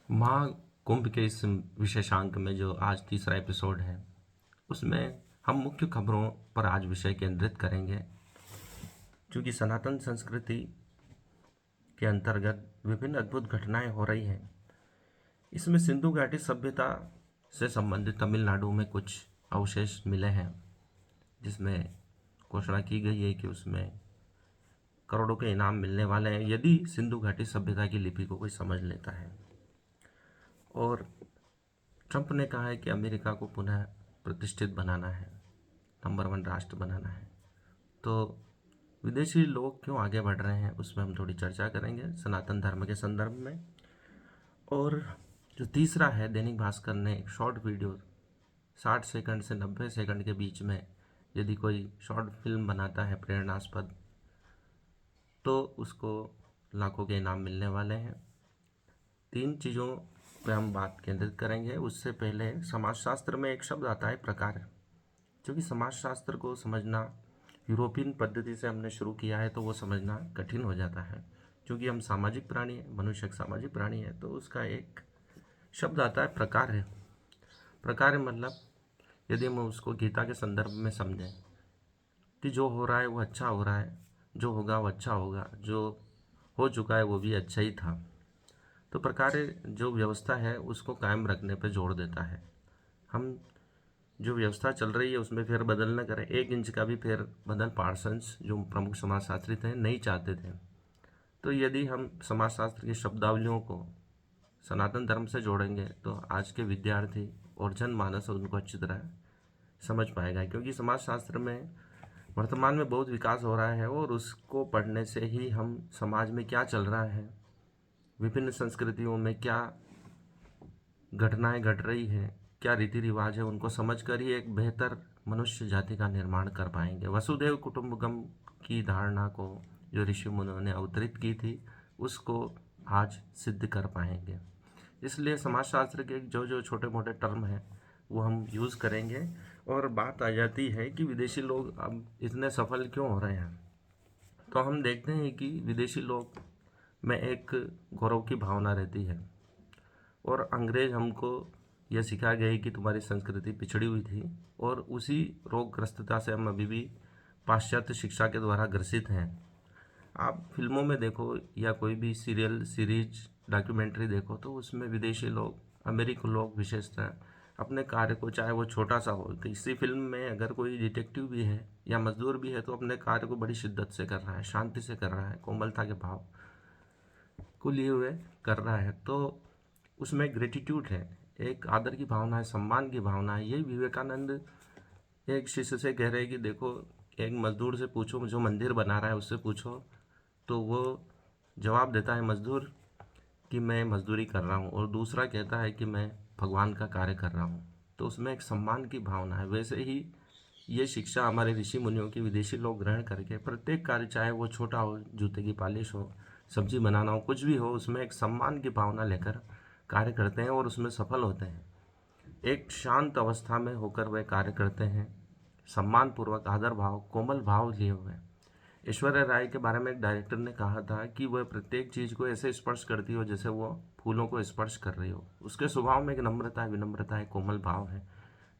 महाकुंभ के इस विशेषांक में जो आज तीसरा एपिसोड है, उसमें हम मुख्य खबरों पर आज विषय केंद्रित करेंगे। क्योंकि सनातन संस्कृति के अंतर्गत विभिन्न अद्भुत घटनाएं हो रही हैं। इसमें सिंधु घाटी सभ्यता से संबंधित तमिलनाडु में कुछ अवशेष मिले हैं, जिसमें घोषणा की गई है कि उसमें करोड़ों के इनाम मिलने वाले हैं यदि सिंधु घाटी सभ्यता की लिपि को कोई समझ लेता है। और ट्रंप ने कहा है कि अमेरिका को पुनः प्रतिष्ठित बनाना है, नंबर 1 राष्ट्र बनाना है। तो विदेशी लोग क्यों आगे बढ़ रहे हैं, उसमें हम थोड़ी चर्चा करेंगे सनातन धर्म के संदर्भ में। और जो तीसरा है, दैनिक भास्कर ने एक शॉर्ट वीडियो 60 सेकंड से 90 सेकंड के बीच में यदि कोई शॉर्ट फिल्म बनाता है प्रेरणास्पद, तो उसको लाखों के इनाम मिलने वाले हैं। 3 चीज़ों पे हम बात केंद्रित करेंगे। उससे पहले समाजशास्त्र में एक शब्द आता है प्रकार। क्योंकि समाजशास्त्र को समझना यूरोपियन पद्धति से हमने शुरू किया है तो वो समझना कठिन हो जाता है, क्योंकि हम सामाजिक प्राणी हैं, मनुष्य एक सामाजिक प्राणी है। तो उसका एक शब्द आता है प्रकार है। प्रकार मतलब यदि हम उसको गीता के संदर्भ में समझें कि जो हो रहा है वो अच्छा हो रहा है, जो होगा वो अच्छा होगा, जो हो चुका है वो भी अच्छा ही था। तो प्रकार जो व्यवस्था है उसको कायम रखने पर जोर देता है। हम जो व्यवस्था चल रही है उसमें फेर बदल न करें। 1 इंच का भी फेर बदल पार्सन्स जो प्रमुख समाजशास्त्री थे नहीं चाहते थे। तो यदि हम समाजशास्त्र की शब्दावलियों को सनातन धर्म से जोड़ेंगे तो आज के विद्यार्थी और जनमानस उनको अच्छी तरह समझ पाएगा। क्योंकि समाजशास्त्र में वर्तमान में बहुत विकास हो रहा है और उसको पढ़ने से ही हम समाज में क्या चल रहा है, विभिन्न संस्कृतियों में क्या घटनाएं घट रही हैं, क्या रीति रिवाज है, उनको समझकर ही एक बेहतर मनुष्य जाति का निर्माण कर पाएंगे। वसुधैव कुटुंबकम की धारणा को जो ऋषि मुनियों ने अवतरित की थी उसको आज सिद्ध कर पाएंगे। इसलिए समाजशास्त्र के जो जो छोटे मोटे टर्म हैं वो हम यूज़ करेंगे। और बात आ जाती है कि विदेशी लोग अब इतने सफल क्यों हो रहे हैं। तो हम देखते हैं कि विदेशी लोग में एक गौरव की भावना रहती है। और अंग्रेज हमको यह सिखा गए कि तुम्हारी संस्कृति पिछड़ी हुई थी, और उसी रोगग्रस्तता से हम अभी भी पाश्चात्य शिक्षा के द्वारा ग्रसित हैं। आप फिल्मों में देखो या कोई भी सीरियल, सीरीज, डॉक्यूमेंट्री देखो तो उसमें विदेशी लोग, अमेरिकन लोग विशेषतः अपने कार्य को, चाहे वो छोटा सा हो, किसी फिल्म में अगर कोई डिटेक्टिव भी है या मजदूर भी है तो अपने कार्य को बड़ी शिद्दत से कर रहा है, शांति से कर रहा है, कोमलता के भाव को लिए हुए कर रहा है। तो उसमें ग्रेटिट्यूड है, एक आदर की भावना है, सम्मान की भावना है। यही विवेकानंद एक शिष्य से कह रहे हैं कि देखो, एक मजदूर से पूछो जो मंदिर बना रहा है उससे पूछो तो वो जवाब देता है मजदूर कि मैं मजदूरी कर रहा हूँ, और दूसरा कहता है कि मैं भगवान का कार्य कर रहा हूँ। तो उसमें एक सम्मान की भावना है। वैसे ही ये शिक्षा हमारे ऋषि मुनियों की विदेशी लोग ग्रहण करके प्रत्येक कार्य, चाहे वो छोटा हो, जूते की पॉलिश हो, सब्जी बनाना हो, कुछ भी हो, उसमें एक सम्मान की भावना लेकर कार्य करते हैं और उसमें सफल होते हैं। एक शांत अवस्था में होकर वे कार्य करते हैं, सम्मान पूर्वक, आदर भाव, कोमल भाव लिए हुए। ऐश्वर्या राय के बारे में एक डायरेक्टर ने कहा था कि वह प्रत्येक चीज़ को ऐसे स्पर्श करती हो जैसे वो फूलों को स्पर्श कर रही हो। उसके स्वभाव में एक नम्रता है, विनम्रता है, कोमल भाव है,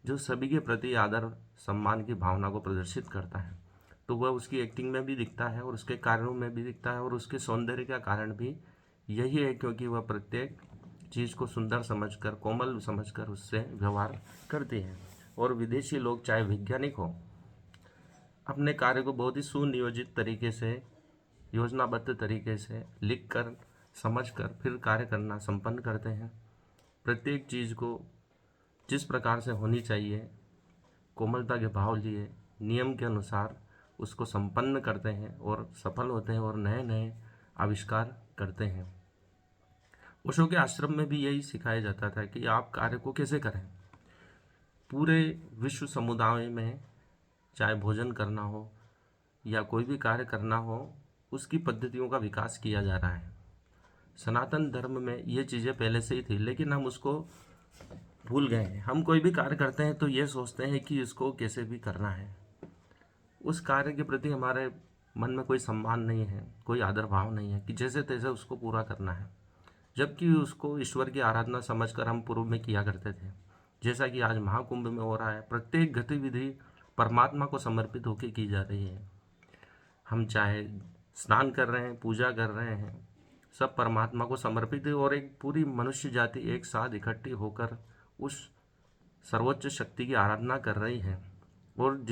जो सभी के प्रति आदर सम्मान की भावना को प्रदर्शित करता है। तो वह उसकी एक्टिंग में भी दिखता है और उसके कार्यों में भी दिखता है, और उसके सौंदर्य का कारण भी यही है क्योंकि वह प्रत्येक चीज़ को सुंदर समझकर, कोमल समझकर उससे व्यवहार करती है। और विदेशी लोग, चाहे वैज्ञानिक हो, अपने कार्य को बहुत ही सुनियोजित तरीके से, योजनाबद्ध तरीके से लिखकर, समझकर फिर कार्य करना संपन्न करते हैं। प्रत्येक चीज़ को जिस प्रकार से होनी चाहिए, कोमलता के भाव लिए, नियम के अनुसार उसको संपन्न करते हैं और सफल होते हैं और नए नए आविष्कार करते हैं। ओशो के आश्रम में भी यही सिखाया जाता था कि आप कार्य को कैसे करें। पूरे विश्व समुदाय में चाहे भोजन करना हो या कोई भी कार्य करना हो, उसकी पद्धतियों का विकास किया जा रहा है। सनातन धर्म में ये चीज़ें पहले से ही थी, लेकिन हम उसको भूल गए हैं। हम कोई भी कार्य करते हैं तो ये सोचते हैं कि इसको कैसे भी करना है। उस कार्य के प्रति हमारे मन में कोई सम्मान नहीं है, कोई आदर भाव नहीं है कि जैसे तैसे उसको पूरा करना है। जबकि उसको ईश्वर की आराधना समझकर हम पूर्व में किया करते थे। जैसा कि आज महाकुंभ में हो रहा है, प्रत्येक गतिविधि परमात्मा को समर्पित होकर की जा रही है। हम चाहे स्नान कर रहे हैं, पूजा कर रहे हैं, सब परमात्मा को समर्पित है और एक पूरी मनुष्य जाति एक साथ इकट्ठी होकर उस सर्वोच्च शक्ति की आराधना कर रही है। और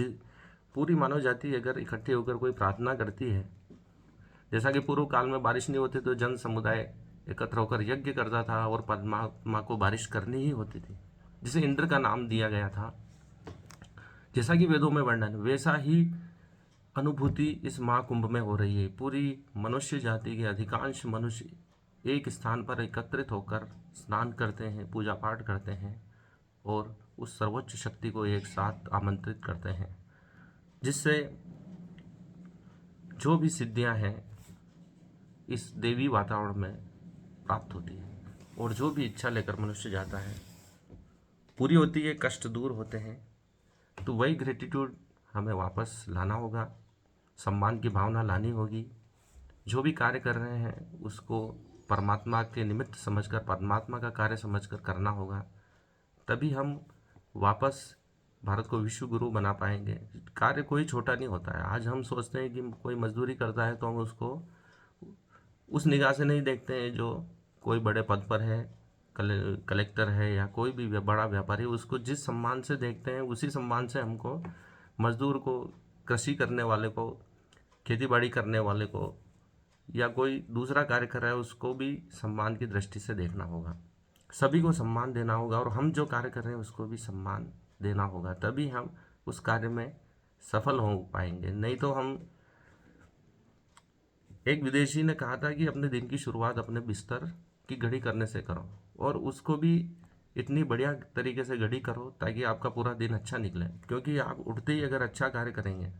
पूरी मानव जाति अगर इकट्ठी होकर कोई प्रार्थना करती है, जैसा कि पूर्व काल में बारिश नहीं होती तो जन समुदाय एकत्र होकर यज्ञ करता था और परमात्मा को बारिश करनी ही होती थी, जिसे इंद्र का नाम दिया गया था। जैसा कि वेदों में वर्णन, वैसा ही अनुभूति इस महाकुंभ में हो रही है। पूरी मनुष्य जाति के अधिकांश मनुष्य एक स्थान पर एकत्रित होकर स्नान करते हैं, पूजा पाठ करते हैं और उस सर्वोच्च शक्ति को एक साथ आमंत्रित करते हैं, जिससे जो भी सिद्धियां हैं इस देवी वातावरण में प्राप्त होती है और जो भी इच्छा लेकर मनुष्य जाता है पूरी होती है, कष्ट दूर होते हैं। तो वही ग्रेटिट्यूड हमें वापस लाना होगा, सम्मान की भावना लानी होगी। जो भी कार्य कर रहे हैं उसको परमात्मा के निमित्त समझकर, परमात्मा का कार्य समझकर करना होगा, तभी हम वापस भारत को विश्व गुरु बना पाएंगे। कार्य कोई छोटा नहीं होता है। आज हम सोचते हैं कि कोई मजदूरी करता है तो हम उसको उस निगाह से नहीं देखते हैं जो कोई बड़े पद पर है, कलेक्टर है या कोई भी बड़ा व्यापारी, उसको जिस सम्मान से देखते हैं उसी सम्मान से हमको मजदूर को, कृषि करने वाले को, खेती बाड़ी करने वाले को या कोई दूसरा कार्य कर रहा है उसको भी सम्मान की दृष्टि से देखना होगा। सभी को सम्मान देना होगा और हम जो कार्य कर रहे हैं उसको भी सम्मान देना होगा, तभी हम उस कार्य में सफल हो पाएंगे। नहीं तो हम, एक विदेशी ने कहा था कि अपने दिन की शुरुआत अपने बिस्तर की घड़ी करने से करो, और उसको भी इतनी बढ़िया तरीके से घड़ी करो ताकि आपका पूरा दिन अच्छा निकले। क्योंकि आप उठते ही अगर अच्छा कार्य करेंगे,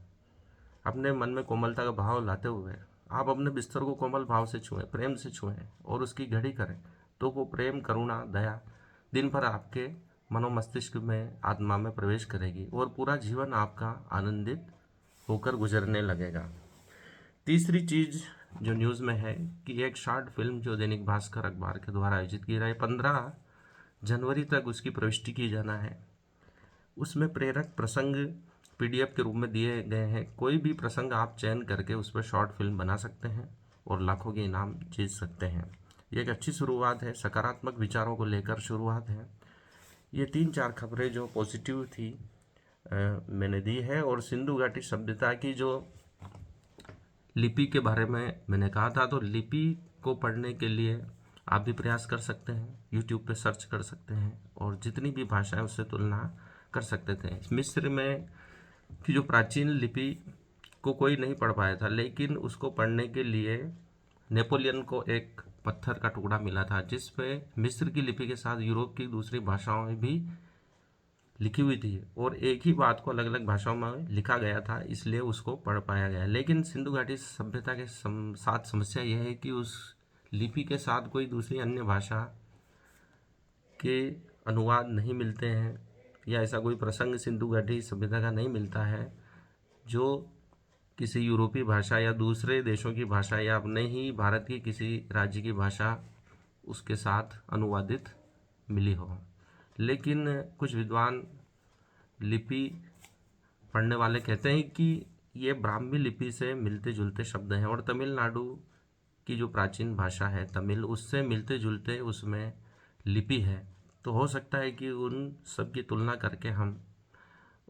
अपने मन में कोमलता का भाव लाते हुए आप अपने बिस्तर को कोमल भाव से छुएं, प्रेम से छुएं और उसकी घड़ी करें, तो वो प्रेम, करुणा, दया दिन भर आपके मनोमस्तिष्क में, आत्मा में प्रवेश करेगी और पूरा जीवन आपका आनंदित होकर गुजरने लगेगा। तीसरी चीज़ जो न्यूज़ में है कि एक शॉर्ट फिल्म जो दैनिक भास्कर अखबार के द्वारा आयोजित की रही, 15 जनवरी तक उसकी प्रविष्टि की जाना है। उसमें प्रेरक प्रसंग PDF के रूप में दिए गए हैं। कोई भी प्रसंग आप चयन करके उस पर शॉर्ट फिल्म बना सकते हैं और लाखों के इनाम जीत सकते हैं। ये एक अच्छी शुरुआत है, सकारात्मक विचारों को लेकर शुरुआत है। ये 3-4 खबरें जो पॉजिटिव थी मैंने दी है। और सिंधु घाटी सभ्यता की जो लिपि के बारे में मैंने कहा था, तो लिपि को पढ़ने के लिए आप भी प्रयास कर सकते हैं, YouTube पे सर्च कर सकते हैं और जितनी भी भाषाएं उससे तुलना कर सकते थे। मिस्र में की जो प्राचीन लिपि को कोई नहीं पढ़ पाया था, लेकिन उसको पढ़ने के लिए नेपोलियन को एक पत्थर का टुकड़ा मिला था जिस पे मिस्र की लिपि के साथ यूरोप की दूसरी भाषाओं में भी लिखी हुई थी और एक ही बात को अलग अलग भाषाओं में लिखा गया था, इसलिए उसको पढ़ पाया गया। लेकिन सिंधु घाटी सभ्यता के साथ समस्या यह है कि उस लिपि के साथ कोई दूसरी अन्य भाषा के अनुवाद नहीं मिलते हैं या ऐसा कोई प्रसंग सिंधु घाटी सभ्यता का नहीं मिलता है जो किसी यूरोपीय भाषा या दूसरे देशों की भाषा या अपने ही भारत की किसी राज्य की भाषा उसके साथ अनुवादित मिली हो। लेकिन कुछ विद्वान लिपि पढ़ने वाले कहते हैं कि ये ब्राह्मी लिपि से मिलते जुलते शब्द हैं और तमिलनाडु की जो प्राचीन भाषा है तमिल, उससे मिलते जुलते उसमें लिपि है। तो हो सकता है कि उन सब की तुलना करके हम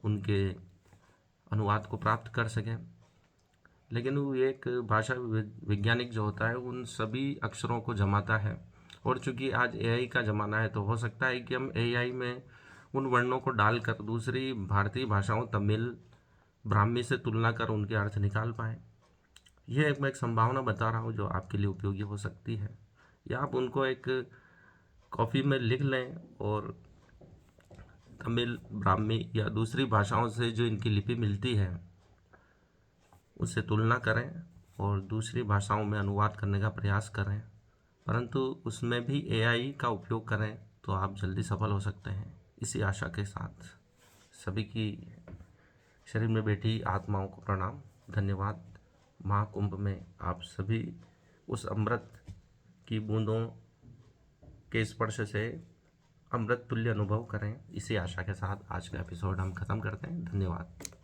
उनके अनुवाद को प्राप्त कर सकें। लेकिन वो एक भाषा वैज्ञानिक जो होता है उन सभी अक्षरों को जमाता है और चूंकि आज AI का ज़माना है तो हो सकता है कि हम AI में उन वर्णों को डालकर दूसरी भारतीय भाषाओं तमिल, ब्राह्मी से तुलना कर उनके अर्थ निकाल पाएँ। यह मैं एक संभावना बता रहा हूँ जो आपके लिए उपयोगी हो सकती है, या आप उनको एक कॉपी में लिख लें और तमिल, ब्राह्मी या दूसरी भाषाओं से जो इनकी लिपि मिलती है उससे तुलना करें और दूसरी भाषाओं में अनुवाद करने का प्रयास करें, परंतु उसमें भी AI का उपयोग करें तो आप जल्दी सफल हो सकते हैं। इसी आशा के साथ सभी की शरीर में बैठी आत्माओं को प्रणाम, धन्यवाद। महाकुंभ में आप सभी उस अमृत की बूंदों के स्पर्श से अमृत तुल्य अनुभव करें। इसी आशा के साथ आज का एपिसोड हम खत्म करते हैं। धन्यवाद।